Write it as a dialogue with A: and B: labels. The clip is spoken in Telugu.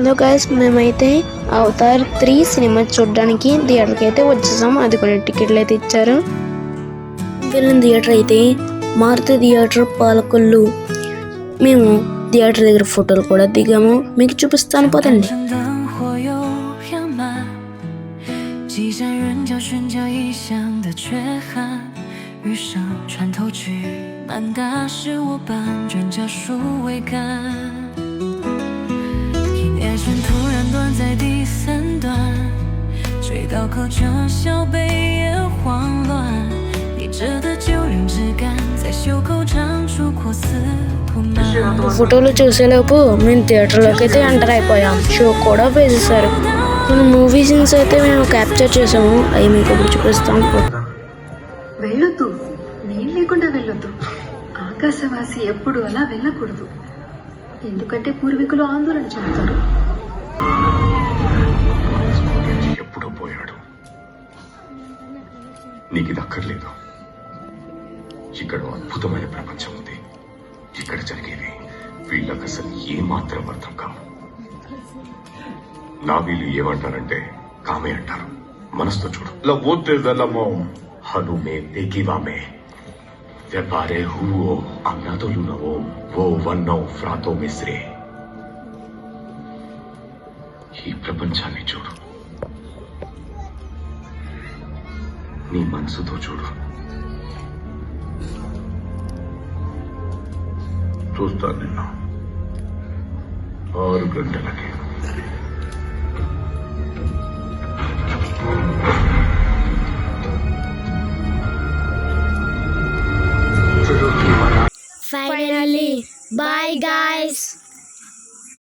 A: హలో గైస్, మేమైతే అవతార్ 3 సినిమా చూడడానికి థియేటర్కి అయితే వచ్చేసాం. అది కూడా టికెట్లు అయితే ఇచ్చారు. వెళ్ళిన థియేటర్ అయితే మారుతి థియేటర్ పాలకొల్లు. మేము థియేటర్ దగ్గర ఫోటోలు కూడా దిగాము, మీకు చూపిస్తాను పోతండి.
B: 突然断在第三段，追到口这小杯也慌乱，你值得酒灵之感，在袖口长出阔丝铺满。
A: ఫోటోలు చూసేలోపు మేము థియేటర్లోకి అయితే ఎంటర్ అయిపోయాం. షో కూడా వేసేసారు. కొన్ని మూవీ సీన్స్ అయితే మేము క్యాప్చర్ చేసాము, అవి మీకు ఇప్పుడు చూపిస్తాం.
C: వెళ్ళొద్దు, నేను లేకుండా వెళ్ళొద్దు. ఆకాశవాసి ఎప్పుడు అలా వెళ్ళకూడదు, ఎందుకంటే పూర్వీకులు ఆందోళన చెందుతారు.
D: ఎప్పుడో పోయాడు, నీకు ఇది అక్కర్లేదు. ఇక్కడ అద్భుతమైన ప్రపంచం ఉంది. ఇక్కడ జరిగేవి వీళ్ళకి అసలు ఏమాత్రం అర్థం కావు. నా వీళ్ళు ఏమంటారంటే కామే అంటారు. మనసుతో చూడు. హనుమే దేగివామే వ్యాపారే హువో అన్నాదోలునవో ఓ వన్నో ఫ్రాతో మిశ్రే. ఈ ప్రపంచాన్ని చూడు, నీ మనసుతో చూడు. చూస్తాను నిన్ను 6 గంటలకి.
A: Finally, bye guys.